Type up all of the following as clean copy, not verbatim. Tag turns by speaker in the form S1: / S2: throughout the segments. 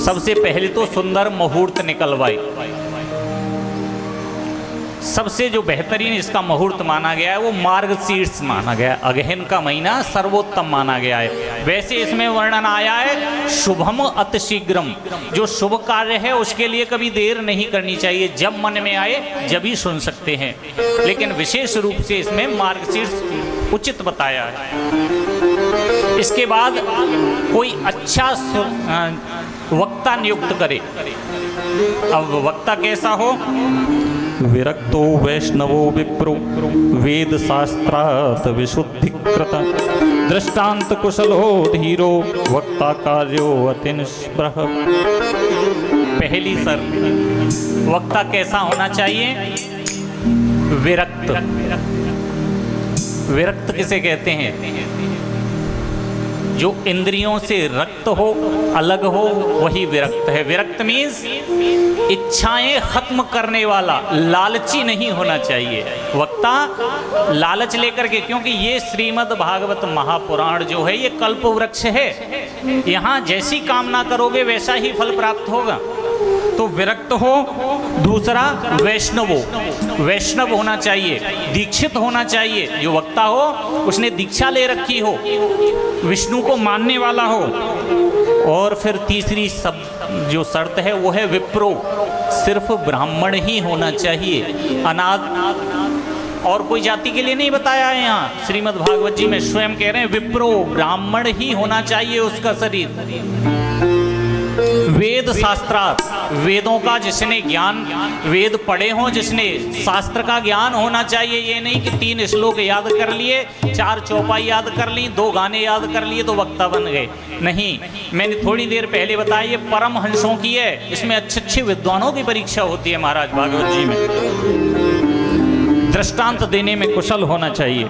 S1: सबसे पहले तो सुंदर मुहूर्त निकलवाए। सबसे जो बेहतरीन इसका मुहूर्त माना गया है वो मार्गशीर्ष माना गया है। अगहन का महीना सर्वोत्तम माना गया है। वैसे इसमें वर्णन आया है शुभम अतिशीघ्रम, जो शुभ कार्य है उसके लिए कभी देर नहीं करनी चाहिए, जब मन में आए जब ही सुन सकते हैं। लेकिन विशेष रूप से इसमें मार्गशीर्ष उचित बताया है। इसके बाद कोई अच्छा वक्ता नियुक्त करे। अब वक्ता कैसा हो? विरक्तो वैष्णवो विप्रो वेद शास्त्रात् विशुद्धिकृत दृष्टांत कुशलो धीरो वक्ता कार्यो अतिनिष्प्रह। पहली शर्त, वक्ता कैसा होना चाहिए? विरक्त। विरक्त किसे कहते हैं? जो इंद्रियों से रक्त हो, अलग हो, वही विरक्त है। विरक्त मीन्स इच्छाएं खत्म करने वाला, लालची नहीं होना चाहिए वक्ता। लालच लेकर के, क्योंकि ये श्रीमद् भागवत महापुराण जो है ये कल्प वृक्ष है, यहाँ जैसी कामना करोगे वैसा ही फल प्राप्त होगा। तो विरक्त हो। दूसरा वैष्णव हो, वैष्णव होना चाहिए, दीक्षित होना चाहिए। जो वक्ता हो उसने दीक्षा ले रखी हो, विष्णु को मानने वाला हो। और फिर तीसरी सब जो शर्त है वो है विप्रो, सिर्फ ब्राह्मण ही होना चाहिए, अनाथ और कोई जाति के लिए नहीं बताया है। यहाँ श्रीमद् भागवत जी में स्वयं कह रहे हैं विप्रो, ब्राह्मण ही होना चाहिए उसका शरीर। वेद शास्त्रार्थ, वेदों का जिसने ज्ञान, वेद पढ़े हों जिसने, शास्त्र का ज्ञान होना चाहिए। ये नहीं कि 3 श्लोक याद कर लिए, 4 चौपाई याद कर ली, 2 गाने याद कर लिए तो वक्ता बन गए। नहीं, मैंने थोड़ी देर पहले बताया ये परमहंसों की है, इसमें अच्छे अच्छे विद्वानों की परीक्षा होती है महाराज भागवत जी में। दृष्टांत देने में कुशल होना चाहिए।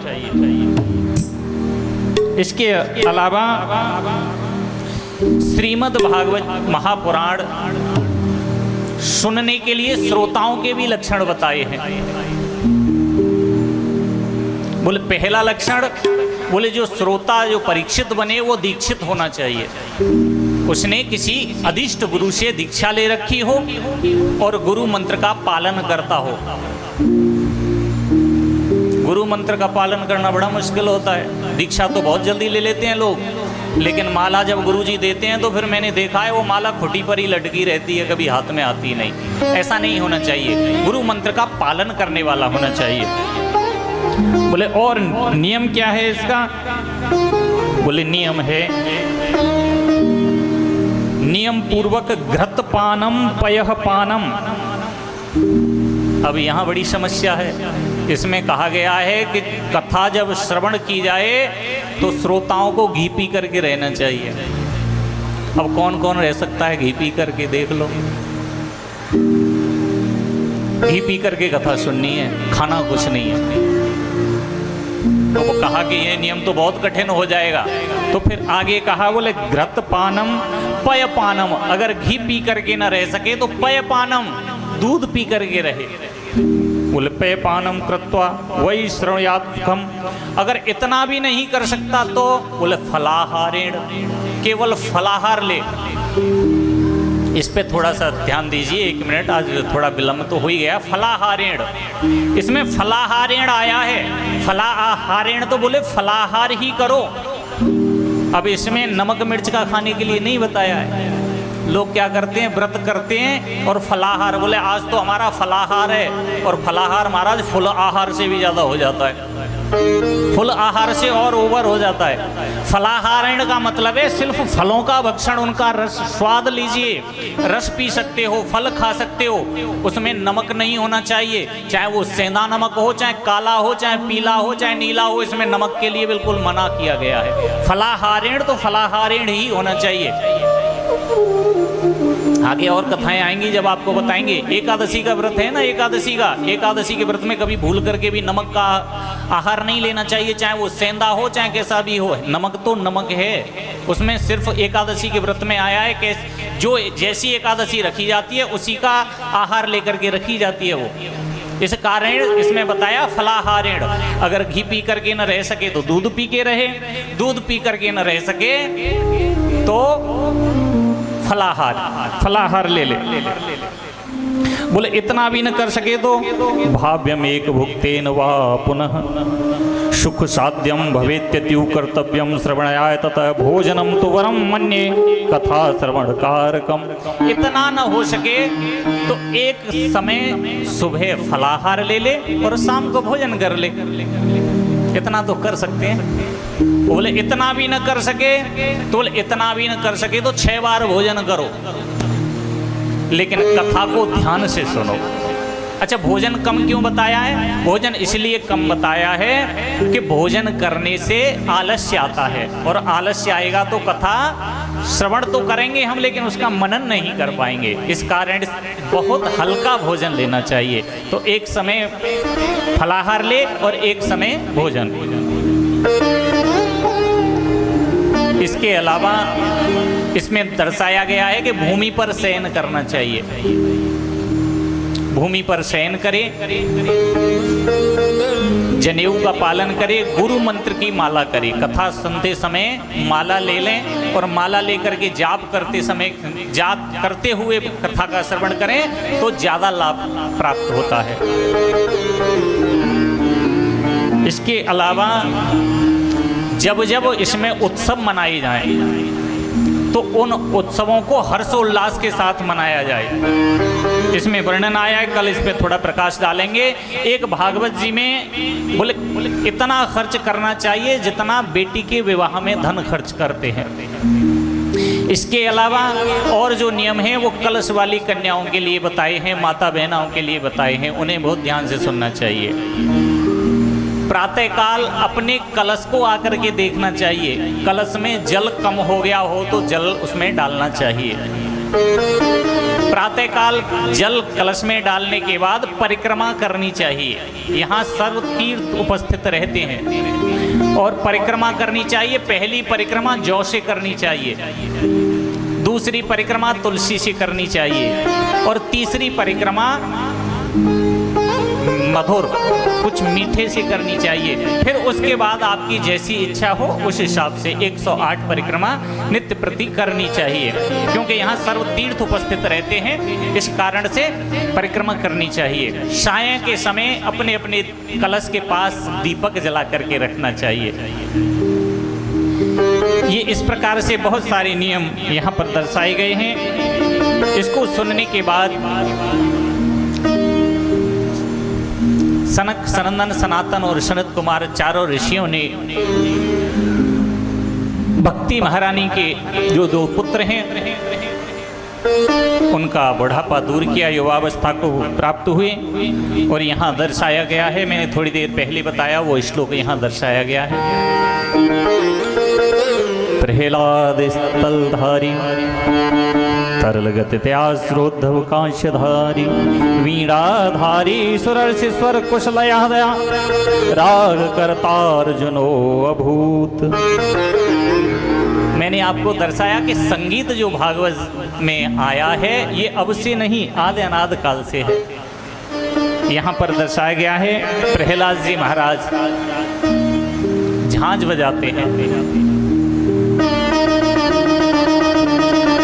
S1: इसके अलावा श्रीमद् भागवत महापुराण सुनने के लिए श्रोताओं के भी लक्षण बताए हैं। बोले पहला लक्षण, बोले जो श्रोता जो परीक्षित बने वो दीक्षित होना चाहिए, उसने किसी अदिष्ट गुरु से दीक्षा ले रखी हो और गुरु मंत्र का पालन करता हो। गुरु मंत्र का पालन करना बड़ा मुश्किल होता है। दीक्षा तो बहुत जल्दी ले लेते हैं लोग, लेकिन माला जब गुरुजी देते हैं तो फिर मैंने देखा है वो माला खुटी पर ही लटकी रहती है, कभी हाथ में आती नहीं। ऐसा नहीं होना चाहिए, गुरु मंत्र का पालन करने वाला होना चाहिए। बोले और नियम क्या है इसका? बोले नियम है नियम पूर्वक घृत पानम पयः पानम। अब यहाँ बड़ी समस्या है। इसमें कहा गया है कि कथा जब श्रवण की जाए तो श्रोताओं को घी पी करके रहना चाहिए। अब कौन कौन रह सकता है घी पी करके? देख लो, घी पी करके कथा सुननी है, खाना कुछ नहीं है। तो वो कहा कि ये नियम तो बहुत कठिन हो जाएगा, तो फिर आगे कहा बोले घृत पानम पय पानम। अगर घी पी करके ना रह सके तो पय पानम, दूध पी करके रहे। बोले पेय पानम कृत्वा वही श्रवणात्मकम। अगर इतना भी नहीं कर सकता तो बोले फलाहारेण, केवल फलाहार ले। इस पे थोड़ा सा ध्यान दीजिए, 1 मिनट, आज थोड़ा विलंब तो हो ही गया। फलाहारेण, इसमें फलाहारेण आया है। फलाहारेण तो बोले फलाहार ही करो। अब इसमें नमक मिर्च का खाने के लिए नहीं बताया है। लोग क्या करते हैं, व्रत करते हैं और फलाहार, बोले आज तो हमारा फलाहार है, और फलाहार महाराज फुल आहार से भी ज़्यादा हो जाता है, फुल आहार से और ओवर हो जाता है। फलाहारण का मतलब है सिर्फ फलों का भक्षण, उनका रस स्वाद लीजिए, रस पी सकते हो, फल खा सकते हो, उसमें नमक नहीं होना चाहिए। चाहे वो सेंधा नमक हो, चाहे काला हो, चाहे पीला हो, चाहे नीला हो, इसमें नमक के लिए बिल्कुल मना किया गया है। फलाहारेण तो फलाहारेण ही होना चाहिए। आगे और कथाएं आएंगी जब आपको बताएंगे। एकादशी का व्रत है ना, एकादशी के व्रत में कभी भूल करके भी नमक का आहार नहीं लेना चाहिए, चाहे वो सेंधा हो चाहे कैसा भी हो। नमक तो नमक है, उसमें सिर्फ एकादशी के व्रत में आया है कि जो जैसी एकादशी रखी जाती है उसी का आहार लेकर के रखी जाती है वो। इस कारण इसमें बताया फलाहारेण। अगर घी पी करके न रह सके तो दूध पी के रहे, दूध पी करके न रह सके तो फलाहार ले ले। बोले इतना भी न कर सके तो भाव्यम एक भुक्तेन वा पुनः सुख साध्यम भवेत्यत्यु कर्तव्यम श्रवणाय ततः भोजनम तो वरम मन्ये कथा श्रवण कारकम। इतना न हो सके तो एक समय सुबह फलाहार ले ले और शाम को भोजन कर ले। इतना तो कर सकते हैं। बोले इतना भी न कर सके तो बोले इतना भी न कर सके तो 6 बार भोजन करो, लेकिन कथा को ध्यान से सुनो। अच्छा, भोजन कम क्यों बताया है? भोजन इसलिए कम बताया है कि भोजन करने से आलस्य आता है, और आलस्य आएगा तो कथा श्रवण तो करेंगे हम, लेकिन उसका मनन नहीं कर पाएंगे। इस कारण बहुत हल्का भोजन लेना चाहिए। तो एक समय फलाहार ले और एक समय भोजन। इसके अलावा इसमें दर्शाया गया है कि भूमि पर शयन करना चाहिए। भूमि पर शयन करे, जनेऊ का पालन करे, गुरु मंत्र की माला करे। कथा सुनते समय माला ले लें और माला लेकर के जाप करते हुए कथा का श्रवण करें तो ज्यादा लाभ प्राप्त होता है। इसके अलावा जब जब इसमें उत्सव मनाए जाएं तो उन उत्सवों को हर्षोल्लास के साथ मनाया जाए। इसमें वर्णन आया है, कल इस पे थोड़ा प्रकाश डालेंगे। एक भागवत जी में बोले इतना खर्च करना चाहिए जितना बेटी के विवाह में धन खर्च करते हैं। इसके अलावा और जो नियम हैं वो कलश वाली कन्याओं के लिए बताए हैं, माता बहनाओं के लिए बताए हैं, उन्हें बहुत ध्यान से सुनना चाहिए। प्रातःकाल अपने कलश को आकर के देखना चाहिए। कलश में जल कम हो गया हो तो जल उसमें डालना चाहिए। प्रातःकाल जल कलश में डालने के बाद परिक्रमा करनी चाहिए। यहाँ सर्व तीर्थ उपस्थित रहते हैं और परिक्रमा करनी चाहिए। पहली परिक्रमा जौ से करनी चाहिए, दूसरी परिक्रमा तुलसी से करनी चाहिए और तीसरी परिक्रमा मधुर कुछ मीठे से करनी चाहिए। फिर उसके बाद आपकी जैसी इच्छा हो उस हिसाब से 108 परिक्रमा नित्य प्रति करनी चाहिए, क्योंकि यहाँ सर्व तीर्थ उपस्थित रहते हैं, इस कारण से परिक्रमा करनी चाहिए। सायं के समय अपने अपने कलश के पास दीपक जला करके रखना चाहिए। ये इस प्रकार से बहुत सारे नियम यहाँ पर दर्शाए गए हैं। इसको सुनने के बाद सनक, सनंदन, सनातन और सनत कुमार चारों ऋषियों ने भक्ति महारानी के जो 2 पुत्र हैं उनका बुढ़ापा दूर किया, युवावस्था को प्राप्त हुए। और यहाँ दर्शाया गया है, मैंने थोड़ी देर पहले बताया, वो श्लोक यहाँ दर्शाया गया है। प्रहलाद स्थलधारी तरलगत्याश्रोद्धव कांस्यधारी वीणाधारी सुरर्षिस्वर कुशलयादया राग करतार्जुनो अभूत। मैंने आपको दर्शाया कि संगीत जो भागवत में आया है ये अब से नहीं, आदि अनाद काल से है। यहाँ पर दर्शाया गया है प्रहलाद जी महाराज झांझ बजाते हैं,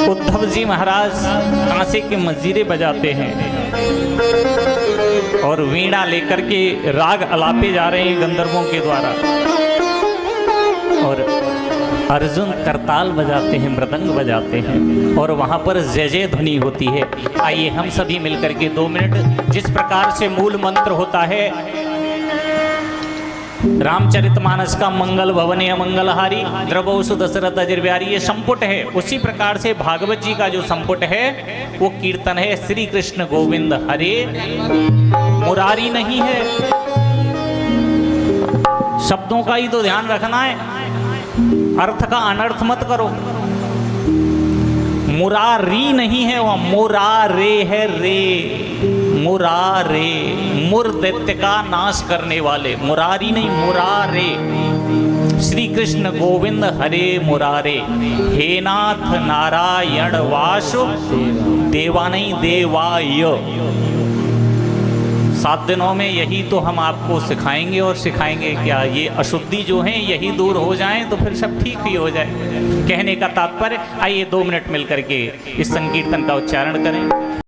S1: उद्धव जी महाराज कांसे के मंजीरे बजाते हैं और वीणा लेकर के राग अलापे जा रहे हैं गंधर्वों के द्वारा, और अर्जुन करताल बजाते हैं, मृदंग बजाते हैं और वहाँ पर जय जय ध्वनि होती है। आइए हम सभी मिलकर के 2 मिनट जिस प्रकार से मूल मंत्र होता है रामचरितमानस का मंगल भवने अमंगलहारी द्रवसु दशरथ अजिरव्यारी, ये संपुट है, उसी प्रकार से भागवत जी का जो संपुट है वो कीर्तन है श्री कृष्ण गोविंद हरे मुरारी नहीं है। शब्दों का ही तो ध्यान रखना है, अर्थ का अनर्थ मत करो। मुरारी नहीं है, वह मुरारे है, रे मुरारे, मुर दैत्य का नाश करने वाले, मुरारी नहीं मुरारे। श्री कृष्ण गोविंद हरे मुरारे, हे नाथ नारायण वासु देवा नहीं देवाय। 7 दिनों में यही तो हम आपको सिखाएंगे, और सिखाएंगे क्या, ये अशुद्धि जो है यही दूर हो जाए तो फिर सब ठीक भी हो जाए। कहने का तात्पर्य, आइए 2 मिनट मिल करके इस संकीर्तन का उच्चारण करें।